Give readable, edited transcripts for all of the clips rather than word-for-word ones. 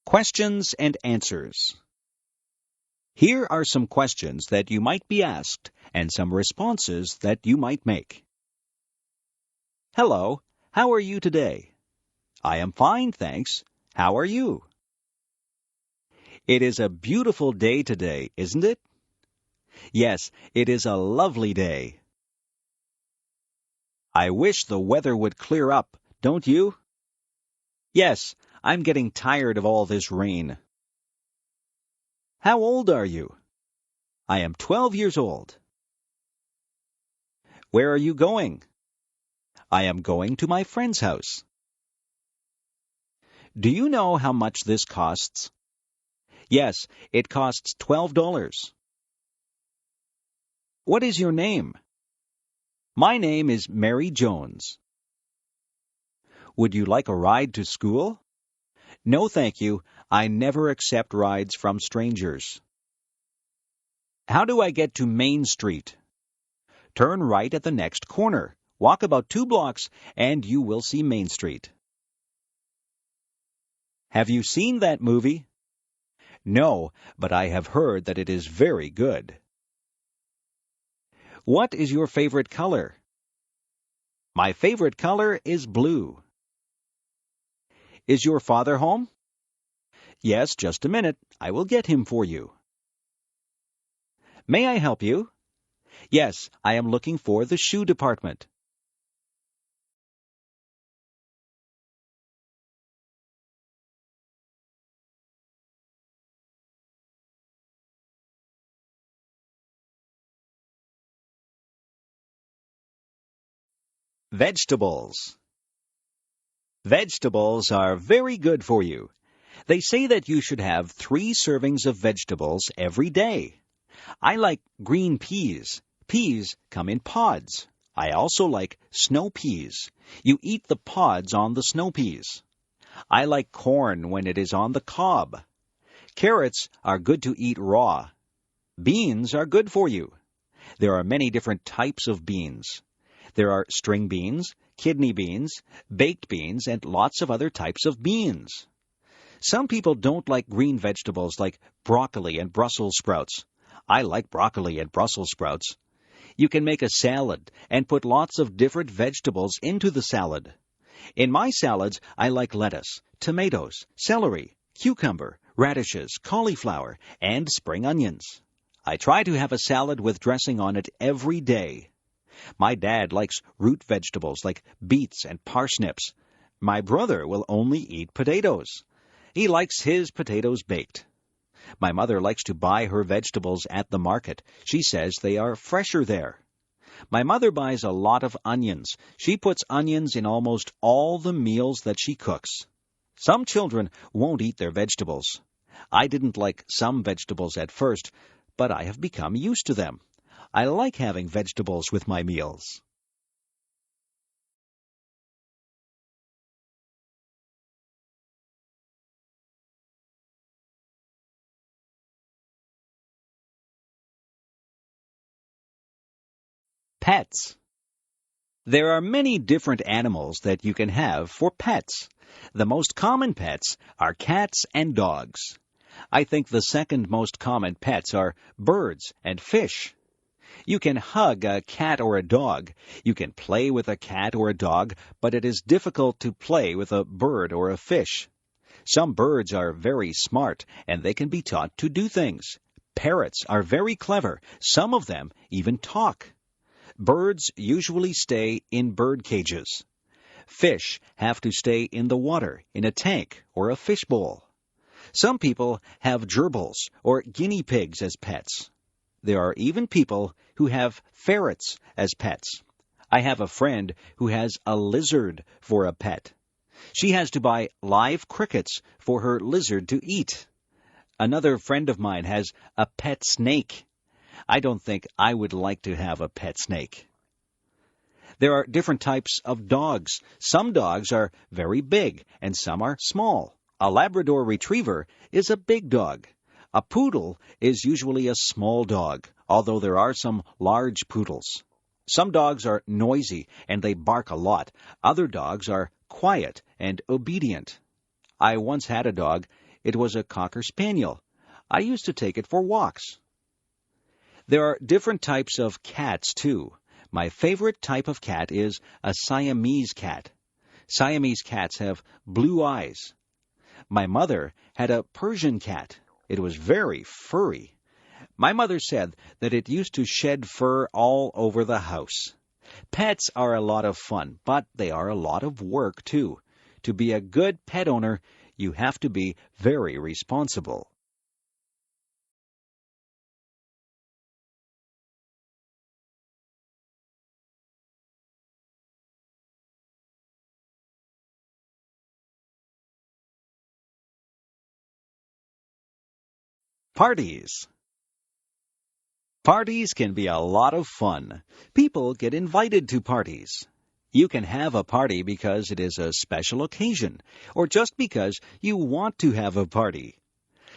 Questions and answers. Here are some questions that you might be asked and some responses that you might make. Hello, how are you today? I am fine, thanks. How are you? It is a beautiful day today, isn't it? Yes, it is a lovely day. I wish the weather would clear up, don't you? Yes, I'm getting tired of all this rain. How old are you? I am 12 years old. Where are you going? I am going to my friend's house. Do you know how much this costs? Yes, it costs $12. What is your name? My name is Mary Jones. Would you like a ride to school? No, thank you. I never accept rides from strangers. How do I get to Main Street? Turn right at the next corner. Walk about 2 blocks, and you will see Main Street. Have you seen that movie? No, but I have heard that it is very good. What is your favorite color? My favorite color is blue. Is your father home? Yes, just a minute. I will get him for you. May I help you? Yes, I am looking for the shoe department. Vegetables. Vegetables are very good for you. They say that you should have 3 servings of vegetables every day. I like green peas. Peas come in pods. I also like snow peas. You eat the pods on the snow peas. I like corn when it is on the cob. Carrots are good to eat raw. Beans are good for you. There are many different types of beans. There are string beans, kidney beans, baked beans, and lots of other types of beans. Some people don't like green vegetables like broccoli and Brussels sprouts. I like broccoli and Brussels sprouts. You can make a salad and put lots of different vegetables into the salad. In my salads, I like lettuce, tomatoes, celery, cucumber, radishes, cauliflower, and spring onions. I try to have a salad with dressing on it every day. My dad likes root vegetables like beets and parsnips. My brother will only eat potatoes. He likes his potatoes baked. My mother likes to buy her vegetables at the market. She says they are fresher there. My mother buys a lot of onions. She puts onions in almost all the meals that she cooks. Some children won't eat their vegetables. I didn't like some vegetables at first, but I have become used to them. I like having vegetables with my meals. Pets. There are many different animals that you can have for pets. The most common pets are cats and dogs. I think the second most common pets are birds and fish. You can hug a cat or a dog. You can play with a cat or a dog, but it is difficult to play with a bird or a fish. Some birds are very smart, and they can be taught to do things. Parrots are very clever. Some of them even talk. Birds usually stay in bird cages. Fish have to stay in the water, in a tank or a fishbowl. Some people have gerbils or guinea pigs as pets. There are even people who have ferrets as pets. I have a friend who has a lizard for a pet. She has to buy live crickets for her lizard to eat. Another friend of mine has a pet snake. I don't think I would like to have a pet snake. There are different types of dogs. Some dogs are very big and some are small. A Labrador Retriever is a big dog. A poodle is usually a small dog, although there are some large poodles. Some dogs are noisy and they bark a lot. Other dogs are quiet and obedient. I once had a dog. It was a Cocker Spaniel. I used to take it for walks. There are different types of cats, too. My favorite type of cat is a Siamese cat. Siamese cats have blue eyes. My mother had a Persian cat. It was very furry. My mother said that it used to shed fur all over the house. Pets are a lot of fun, but they are a lot of work, too. To be a good pet owner, you have to be very responsible. Parties. Parties can be a lot of fun. People get invited to parties. You can have a party because it is a special occasion, or just because you want to have a party.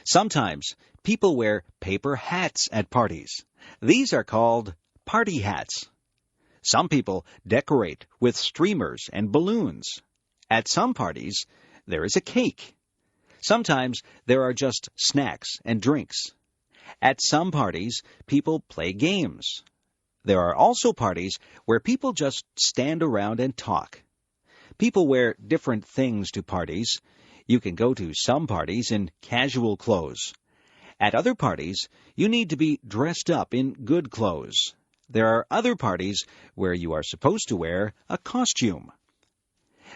Sometimes people wear paper hats at parties. These are called party hats. Some people decorate with streamers and balloons. At some parties, there is a cake. Sometimes there are just snacks and drinks. At some parties, people play games. There are also parties where people just stand around and talk. People wear different things to parties. You can go to some parties in casual clothes. At other parties, you need to be dressed up in good clothes. There are other parties where you are supposed to wear a costume.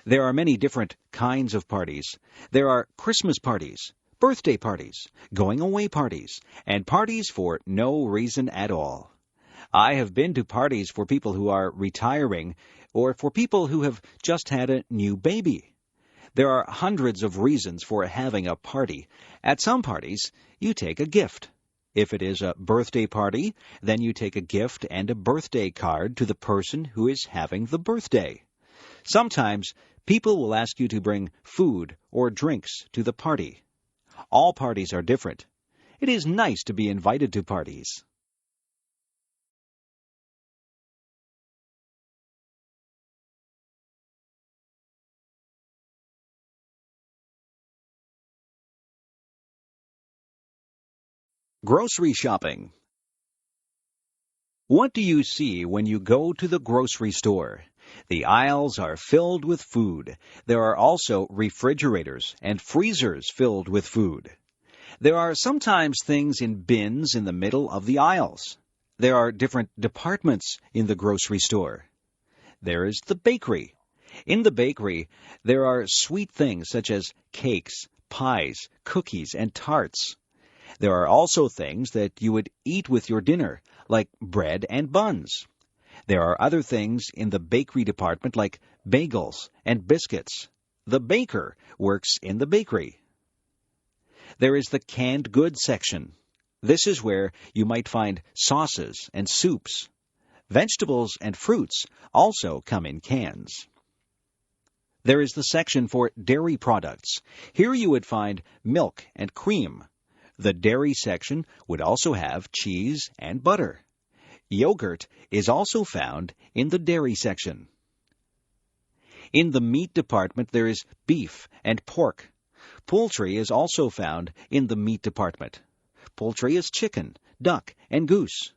There are many different kinds of parties. There are Christmas parties, birthday parties, going-away parties, and parties for no reason at all. I have been to parties for people who are retiring or for people who have just had a new baby. There are hundreds of reasons for having a party. At some parties, you take a gift. If it is a birthday party, then you take a gift and a birthday card to the person who is having the birthday. Sometimes, people will ask you to bring food or drinks to the party. All parties are different. It is nice to be invited to parties. Grocery shopping. What do you see when you go to the grocery store? The aisles are filled with food. There are also refrigerators and freezers filled with food. There are sometimes things in bins in the middle of the aisles. There are different departments in the grocery store. There is the bakery. In the bakery, there are sweet things such as cakes, pies, cookies, and tarts. There are also things that you would eat with your dinner, like bread and buns. There are other things in the bakery department like bagels and biscuits. The baker works in the bakery. There is the canned goods section. This is where you might find sauces and soups. Vegetables and fruits also come in cans. There is the section for dairy products. Here you would find milk and cream. The dairy section would also have cheese and butter. Yogurt is also found in the dairy section. In the meat department, there is beef and pork. Poultry is also found in the meat department. Poultry is chicken, duck, and goose.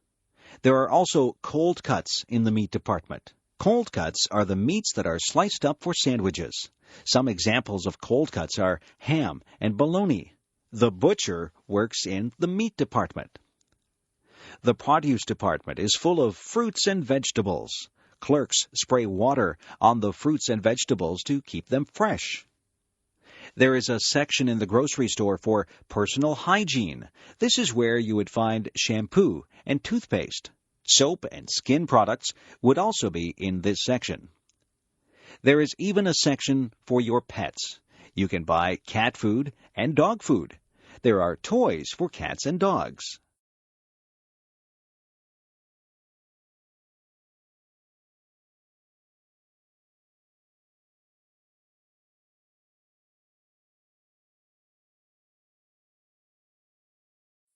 There are also cold cuts in the meat department. Cold cuts are the meats that are sliced up for sandwiches. Some examples of cold cuts are ham and bologna. The butcher works in the meat department. The produce department is full of fruits and vegetables. Clerks spray water on the fruits and vegetables to keep them fresh. There is a section in the grocery store for personal hygiene. This is where you would find shampoo and toothpaste. Soap and skin products would also be in this section. There is even a section for your pets. You can buy cat food and dog food. There are toys for cats and dogs.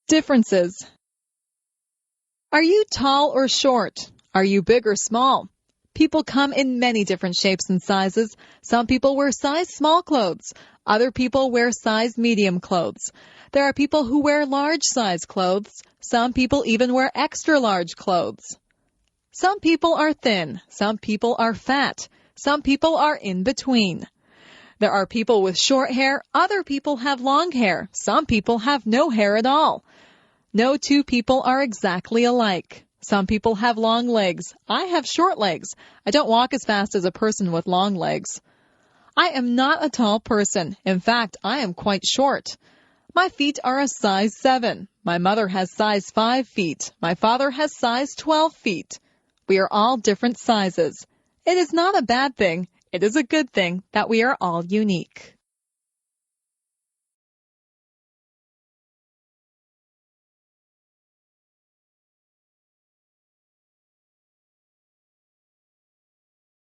Differences. Are you tall or short? Are you big or small? People come in many different shapes and sizes. Some people wear size small clothes. Other people wear size medium clothes. There are people who wear large size clothes. Some people even wear extra large clothes. Some people are thin. Some people are fat. Some people are in between. There are people with short hair. Other people have long hair. Some people have no hair at all. No two people are exactly alike. Some people have long legs. I have short legs. I don't walk as fast as a person with long legs. I am not a tall person. In fact, I am quite short. My feet are a size 7. My mother has size 5 feet. My father has size 12 feet. We are all different sizes. It is not a bad thing. It is a good thing that we are all unique.